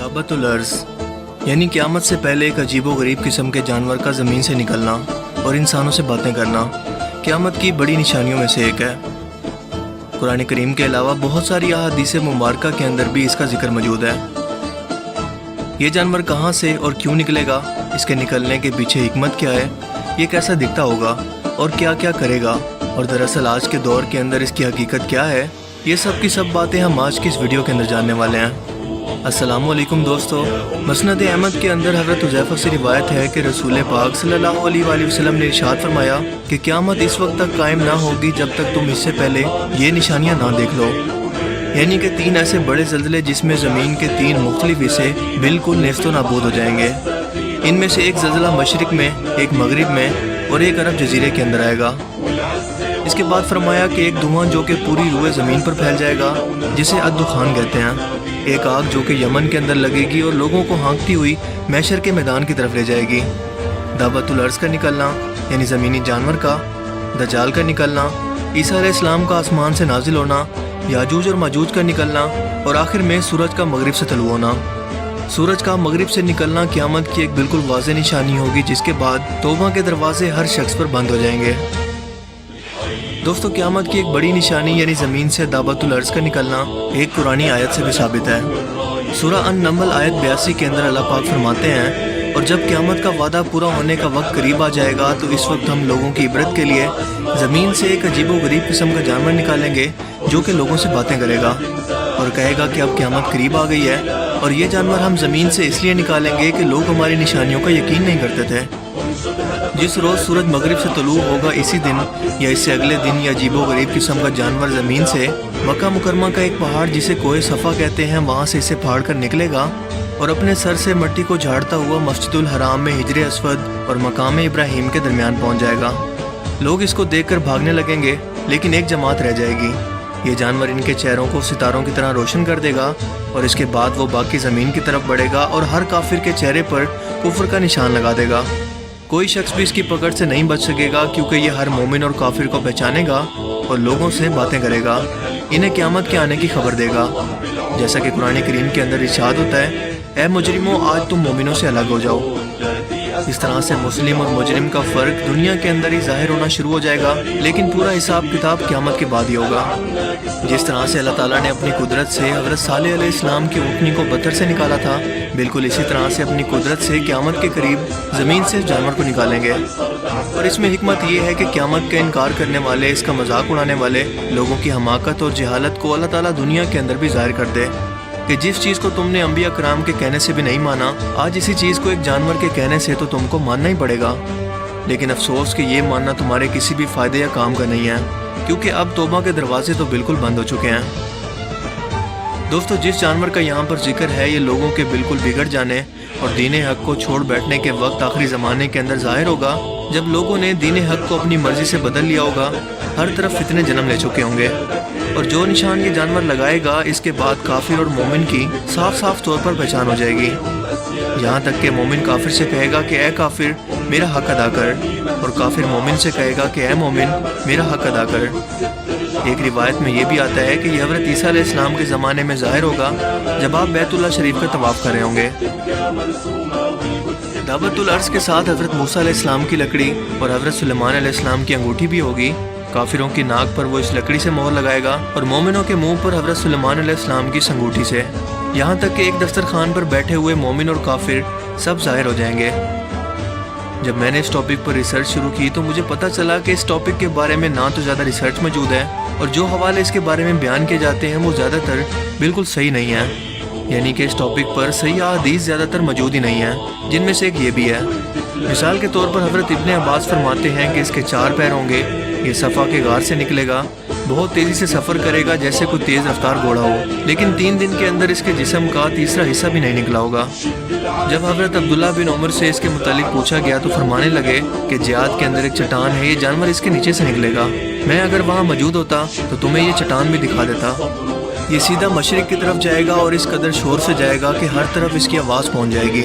दाबतुल अर्ज़ यानी क़यामत से पहले एक अजीबो गरीब किस्म के जानवर का ज़मीन से निकलना और इंसानों से बातें करना क़यामत की बड़ी निशानियों में से एक है। कुरान करीम के अलावा बहुत सारी अहादीस मुबारका के अंदर भी इसका जिक्र मौजूद है। ये जानवर कहाँ से और क्यों निकलेगा, इसके निकलने के पीछे हिकमत क्या है, ये कैसा दिखता होगा और क्या क्या करेगा, और दरअसल आज के दौर के अंदर इसकी हकीकत क्या है, ये सब की सब बातें हम आज की इस वीडियो के अंदर जानने वाले हैं। अस्सलामुअलैकुम दोस्तों, मसनद अहमद के अंदर हज़रत हुज़ैफ़ा से रिवायत है कि रसूल पाक सल्लल्लाहु अलैहि वसल्लम ने इरशाद फरमाया कि क़यामत इस वक्त तक कायम ना होगी जब तक तुम इससे पहले ये निशानियाँ ना देख लो। यानी कि 3 ऐसे बड़े ज़ल्ज़ले जिसमें ज़मीन के 3 मुख्तलिफ हिस्से बिल्कुल नेस्तो नाबूद हो जाएंगे। इनमें से एक ज़ल्ज़ला मशरिक़ में, एक मगरिब में और एक अरब जजीरे के अंदर आएगा। इसके बाद फरमाया कि एक धुआं जो कि पूरी रूए ज़मीन पर फैल जाएगा जिसे अद-दुखान कहते हैं, एक आग जो कि यमन के अंदर लगेगी और लोगों को हाँकती हुई मैशर के मैदान की तरफ ले जाएगी। दाबतुल अर्ज़ का निकलना यानी ज़मीनी जानवर का, दज्जाल का निकलना, ईसा अलैहिस्सलाम का आसमान से नाजिल होना, याजूज और माजूज का निकलना और आखिर में सूरज का मगरिब से तलू होना। सूरज का मगरिब से निकलना क़यामत की एक बिल्कुल वाज़ेह निशानी होगी, जिसके बाद तौबा के दरवाजे हर शख्स पर बंद हो जाएंगे। दोस्तों, क़यामत की एक बड़ी निशानी यानी ज़मीन से दाबतुल अर्ज़ का निकलना एक कुरानी आयत से भी साबित है। सूरह अन-नमल आयत 82 के अंदर अल्लाह पाक फरमाते हैं, और जब क़यामत का वादा पूरा होने का वक्त करीब आ जाएगा तो इस वक्त हम लोगों की इबरत के लिए ज़मीन से एक अजीबो गरीब किस्म का जानवर निकालेंगे जो कि लोगों से बातें करेगा और कहेगा कि अब क़यामत करीब आ गई है, और ये जानवर हम ज़मीन से इसलिए निकालेंगे कि लोग हमारी निशानियों का यकीन नहीं करते थे। जिस रोज़ सूरज मगरिब से तलू होगा इसी दिन या इससे अगले दिन या अजीबो गरीब किस्म का जानवर ज़मीन से मक्का मुकरमा का एक पहाड़ जिसे कोहे सफ़ा कहते हैं वहाँ से इसे फाड़ कर निकलेगा और अपने सर से मिट्टी को झाड़ता हुआ मस्जिदुल हराम में हिजर अस्वद और मकाम इब्राहिम के दरमियान पहुँच जाएगा। लोग इसको देखकर भागने लगेंगे, लेकिन एक जमात रह जाएगी। ये जानवर इनके चेहरों को सितारों की तरह रोशन कर देगा और इसके बाद वो बाकी ज़मीन की तरफ बढ़ेगा और हर काफिर के चेहरे पर कुफ्र का निशान लगा देगा। कोई शख्स भी इसकी पकड़ से नहीं बच सकेगा, क्योंकि ये हर मोमिन और काफिर को पहचानेगा और लोगों से बातें करेगा, इन्हें क़यामत के आने की खबर देगा। जैसा कि कुरान करीम के अंदर इरशाद होता है, ऐ मुजरिमों, आज तुम मोमिनों से अलग हो जाओ। इस तरह से मुस्लिम और मुजरिम का फ़र्क दुनिया के अंदर ही ज़ाहिर होना शुरू हो जाएगा, लेकिन पूरा हिसाब किताब क़यामत के बाद ही होगा। जिस तरह से अल्लाह ताला ने अपनी कुदरत से हज़रत सालेह अलैहिस्सलाम की ऊँटनी को पत्थर से निकाला था, बिल्कुल इसी तरह से अपनी कुदरत से क़यामत के करीब ज़मीन से जानवर को निकालेंगे। और इसमें हिकमत ये है कि क़यामत का इनकार करने वाले, इसका मजाक उड़ाने वाले लोगों की हमाकत और जहालत को अल्लाह ताला दुनिया के अंदर भी ज़ाहिर कर दे कि जिस चीज़ को तुमने अंबिया कराम के कहने से भी नहीं माना, आज इसी चीज़ को एक जानवर के कहने से तो तुमको मानना ही पड़ेगा। लेकिन अफसोस कि ये मानना तुम्हारे किसी भी फ़ायदे या काम का नहीं है, क्योंकि अब तौबा के दरवाजे तो बिल्कुल बंद हो चुके हैं। दोस्तों, जिस जानवर का यहाँ पर जिक्र है ये लोगों के बिल्कुल बिगड़ जाने और दीन हक़ को छोड़ बैठने के वक्त आखिरी ज़माने के अंदर ज़ाहिर होगा, जब लोगों ने दीन हक़ को अपनी मर्ज़ी से बदल लिया होगा। हर तरफ फितने जन्म ले चुके होंगे और जो निशान ये जानवर लगाएगा, इसके बाद काफिर और मोमिन की साफ साफ तौर पर पहचान हो जाएगी। यहाँ तक कि मोमिन काफिर से कहेगा कि ए काफिर, मेरा हक़ अदा कर, और काफिर मोमिन से कहेगा कि ए मोमिन, मेरा हक़ अदा कर। एक रिवायत में ये भी आता है कि यह हज़रत ईसा अलैहिस्सलाम के ज़माने में ज़ाहिर होगा जब आप बैतुल्लाह शरीफ का तवाफ़ कर रहे होंगे। दाबतुल अर्ज़ के साथ हज़रत मूसा अलैहिस्सलाम की लकड़ी और हज़रत सुलेमान अलैहिस्सलाम की अंगूठी भी होगी। काफिरों की नाक पर वो इस लकड़ी से मोहर लगाएगा और मोमिनों के मुंह पर हज़रत सुलेमान अलैहिस्सलाम की अंगूठी से। यहाँ तक कि एक दस्तरखान पर बैठे हुए मोमिन और काफिर सब ज़ाहिर हो जाएंगे। जब मैंने इस टॉपिक पर रिसर्च शुरू की तो मुझे पता चला कि इस टॉपिक के बारे में ना तो ज़्यादा रिसर्च मौजूद है, और जो हवाले इसके बारे में बयान किए जाते हैं वो ज़्यादातर बिल्कुल सही नहीं है। यानी कि इस टॉपिक पर सही अहादीस ज़्यादातर मौजूद ही नहीं है, जिनमें से एक ये भी है। मिसाल के तौर पर हज़रत इब्ने अब्बास फरमाते हैं कि इसके 4 पैर होंगे, ये सफ़ा के गार से निकलेगा, बहुत तेज़ी से सफ़र करेगा जैसे कोई तेज़ रफ्तार घोड़ा हो, लेकिन 3 दिन के अंदर इसके जिस्म का तीसरा हिस्सा भी नहीं निकला होगा। जब हज़रत अब्दुल्ला बिन उमर से इसके मुतालिक पूछा गया तो फरमाने लगे कि जियाद के अंदर एक चट्टान है, ये जानवर इसके नीचे से निकलेगा। मैं अगर वहाँ मौजूद होता तो तुम्हें ये चट्टान भी दिखा देता। ये सीधा मशरिक़ की तरफ जाएगा और इस कदर शोर से जाएगा कि हर तरफ इसकी आवाज़ पहुँच जाएगी।